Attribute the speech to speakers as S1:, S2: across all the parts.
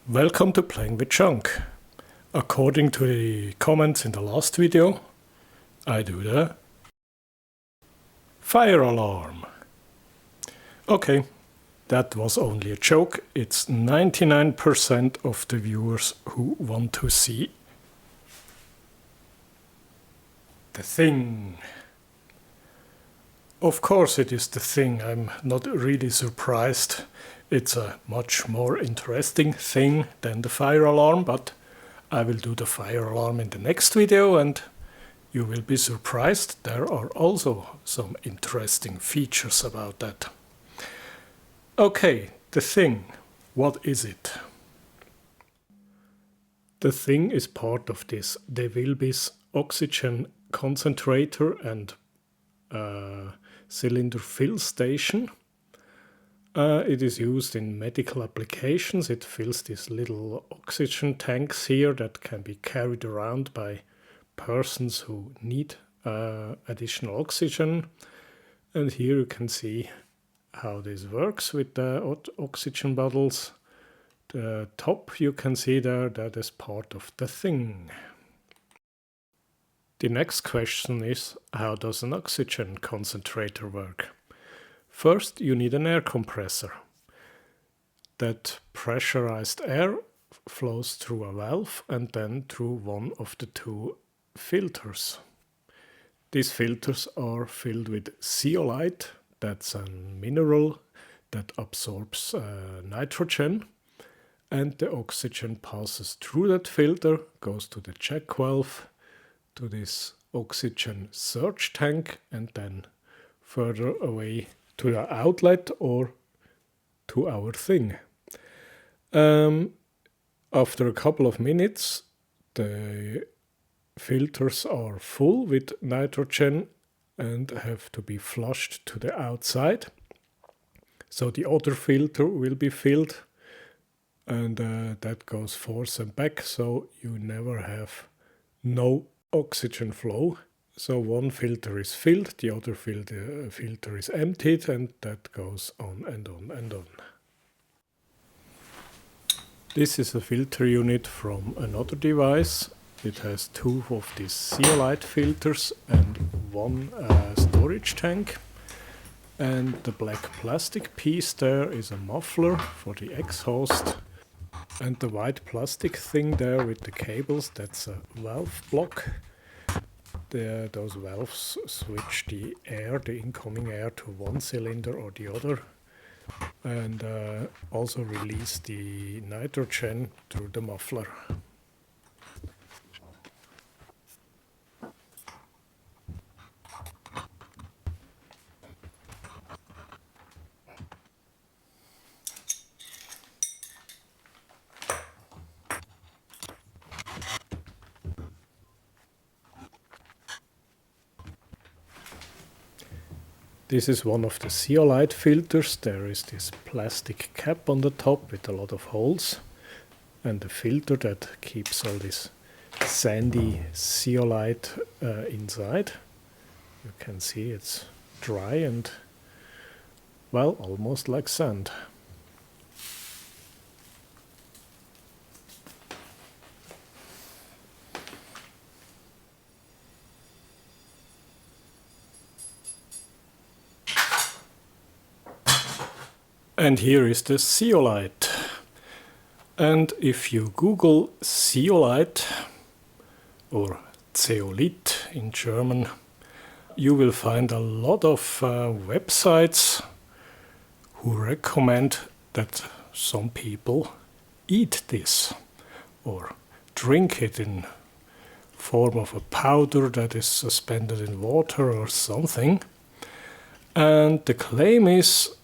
S1: Welcome to Playing with Junk. According to the comments in the last video, I do the fire alarm. Okay, that was only a joke. It's 99% of the viewers who want to see the thing. Of course it is the thing. I'm not really surprised. It's a much more interesting thing than the fire alarm, but I will do the fire alarm in the next video and you will be surprised. There are also some interesting features about that. Okay, the thing. What is it? The thing is part of this DeVilbiss oxygen concentrator and cylinder fill station. It is used in medical applications. It fills these little oxygen tanks here that can be carried around by persons who need additional oxygen. And here you can see how this works with the oxygen bottles. The top you can see there, that is part of the thing. The next question is, how does an oxygen concentrator work? First, you need an air compressor. That pressurized air flows through a valve and then through one of the two filters. These filters are filled with zeolite. That's a mineral that absorbs nitrogen. And the oxygen passes through that filter, goes to the check valve, to this oxygen surge tank, and then further away to the outlet or to our thing. After a couple of minutes, the filters are full with nitrogen and have to be flushed to the outside. So the other filter will be filled, and that goes forth and back, so you never have no oxygen flow. So one filter is filled, the other filter is emptied, and that goes on and on and on. This is a filter unit from another device. It has two of these zeolite filters and one storage tank. And the black plastic piece there is a muffler for the exhaust. And the white plastic thing there with the cables, that's a valve block. Those valves switch the incoming air to one cylinder or the other, and also release the nitrogen through the muffler. This is one of the zeolite filters. There is this plastic cap on the top with a lot of holes and a filter that keeps all this sandy zeolite inside. You can see it's dry and, well, almost like sand. And here is the zeolite. And if you Google zeolite or Zeolite in German, you will find a lot of websites who recommend that some people eat this or drink it in form of a powder that is suspended in water or something. And the claim is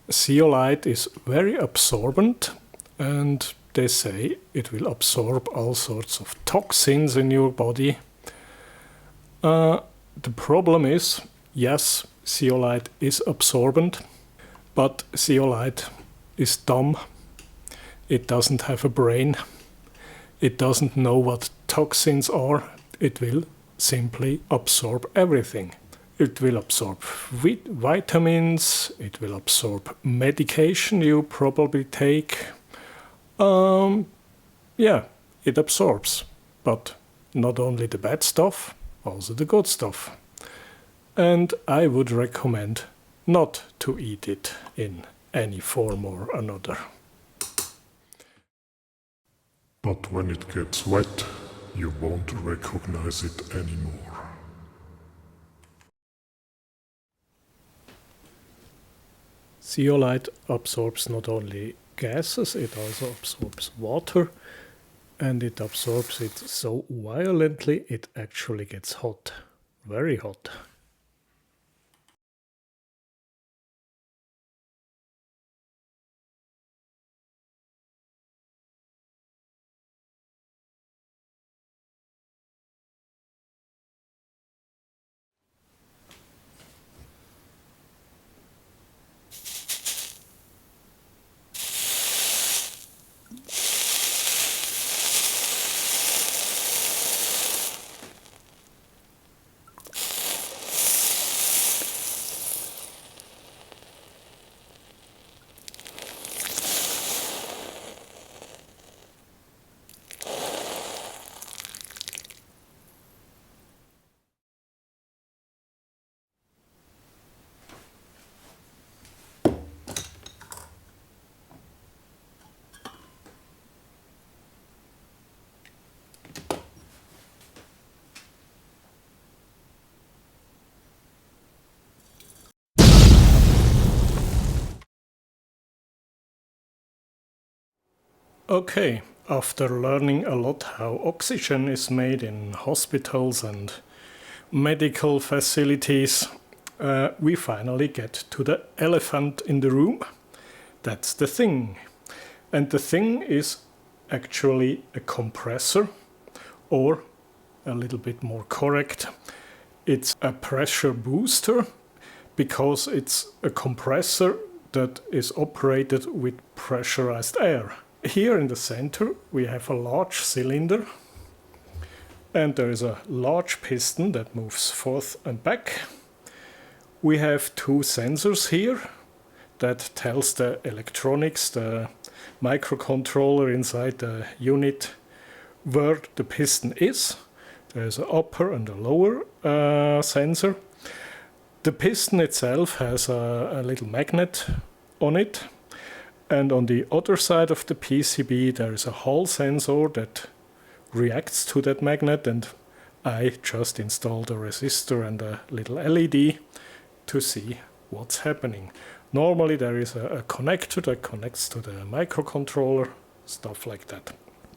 S1: zeolite is very absorbent, and they say it will absorb all sorts of toxins in your body. The problem is, yes, zeolite is absorbent, but zeolite is dumb. It doesn't have a brain. It doesn't know what toxins are. It will simply absorb everything. It will absorb vitamins, it will absorb medication you probably take. yeah, it absorbs, but not only the bad stuff, also the good stuff. And I would recommend not to eat it in any form or another.
S2: But when it gets wet, you won't recognize it anymore.
S1: Zeolite absorbs not only gases, it also absorbs water, and it absorbs it so violently it actually gets hot, very hot. Okay, after learning a lot how oxygen is made in hospitals and medical facilities, we finally get to the elephant in the room. That's the thing. And the thing is actually a compressor, or a little bit more correct, it's a pressure booster, because it's a compressor that is operated with pressurized air. Here in the center we have a large cylinder, and there is a large piston that moves forth and back. We have two sensors here that tells the electronics, the microcontroller inside the unit, where the piston is. There's an upper and a lower sensor. The piston itself has a little magnet on it, and on the other side of the PCB there is a Hall sensor that reacts to that magnet, and I just installed a resistor and a little LED to see what's happening. Normally there is a connector that connects to the microcontroller, stuff like that.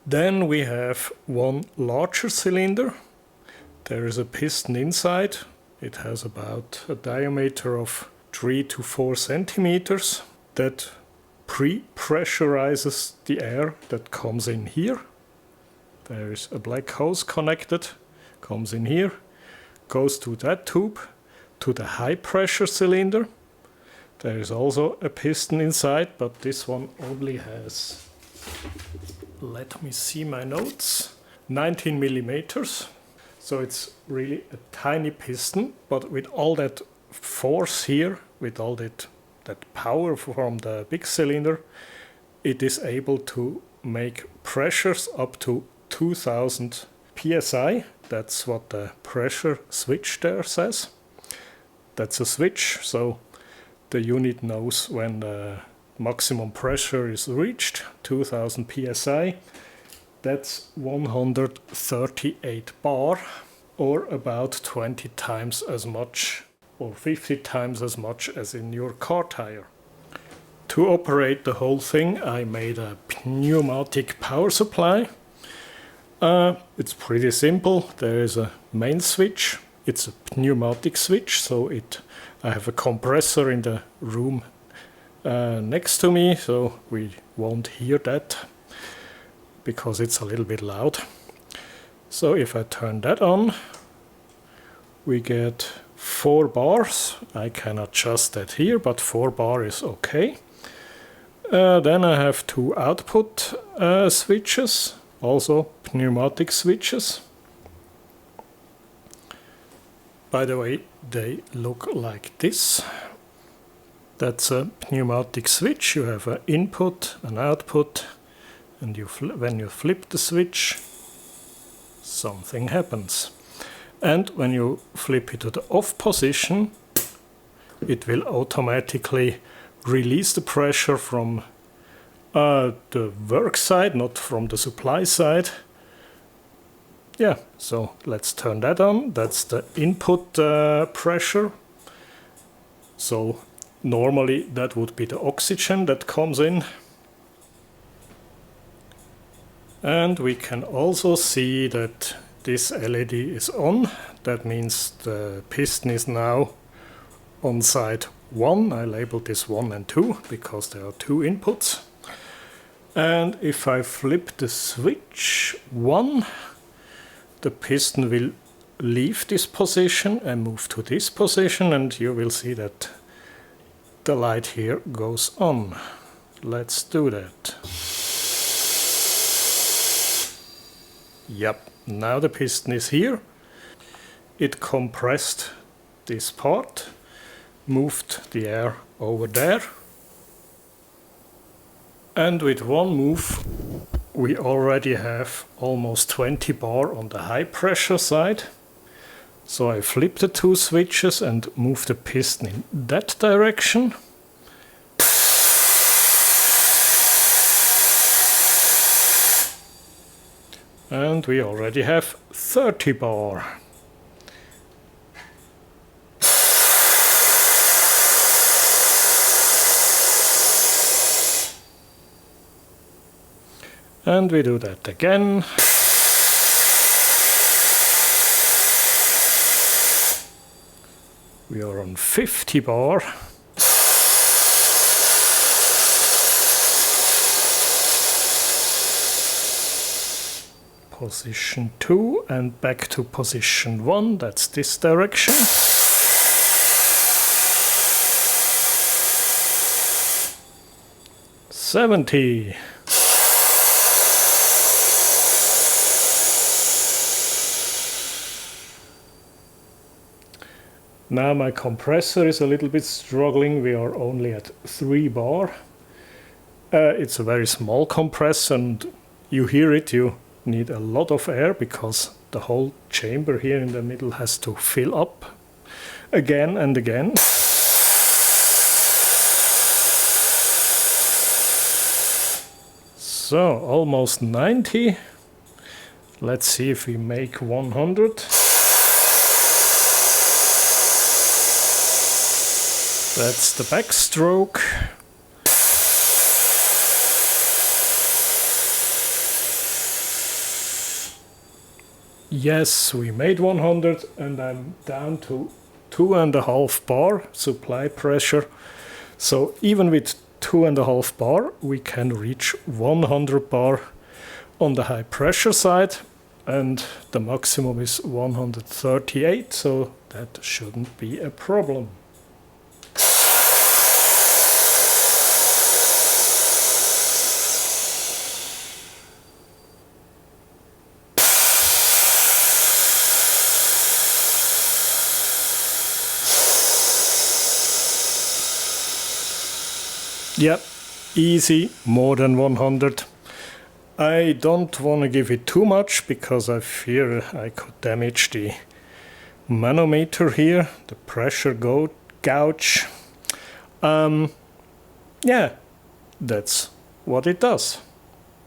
S1: Then we have one larger cylinder. There is a piston inside. It has about a diameter of 3 to 4 centimeters that pre-pressurizes the air that comes in here. There is a black hose connected, comes in here, goes to that tube, to the high pressure cylinder. There is also a piston inside, but this one only has, let me see my notes, 19 millimeters. So it's really a tiny piston, but with all that force here, with all that power from the big cylinder, it is able to make pressures up to 2000 psi. That's what the pressure switch there says. That's a switch, so the unit knows when the maximum pressure is reached, 2000 psi. That's 138 bar, or about 20 times as much, or 50 times as much as in your car tire. To operate the whole thing, I made a pneumatic power supply. It's pretty simple. There is a main switch. It's a pneumatic switch, so I have a compressor in the room next to me, so we won't hear that because it's a little bit loud. So if I turn that on, we get 4 bars. I can adjust that here, but 4 bar is okay. Then I have 2 output switches, also pneumatic switches. By the way, they look like this. That's a pneumatic switch. You have an input, an output, and when you flip the switch, something happens. And when you flip it to the off position, it will automatically release the pressure from the work side, not from the supply side. Yeah, so let's turn that on. That's the input pressure. So normally that would be the oxygen that comes in. And we can also see that this LED is on. That means the piston is now on side 1. I labeled this 1 and 2 because there are 2 inputs. And if I flip the switch 1, the piston will leave this position and move to this position, and you will see that the light here goes on. Let's do that. Yep, now the piston is here. It compressed this part, moved the air over there, and with one move we already have almost 20 bar on the high pressure side. So I flip the 2 switches and move the piston in that direction. And we already have 30 bar. And we do that again. We are on 50 bar. Position 2 and back to position 1, that's this direction. $70. Now my compressor is a little bit struggling. We are only at 3 bar. It's a very small compressor, and you hear it, you need a lot of air because the whole chamber here in the middle has to fill up again and again. So almost 90. Let's see if we make 100. That's the backstroke. Yes, we made 100 and I'm down to 2.5 bar supply pressure. So even with 2.5 bar we can reach 100 bar on the high pressure side, and the maximum is 138, so that shouldn't be a problem. Yep, easy, more than 100. I don't want to give it too much because I fear I could damage the manometer here, the pressure gauge. Yeah, that's what it does.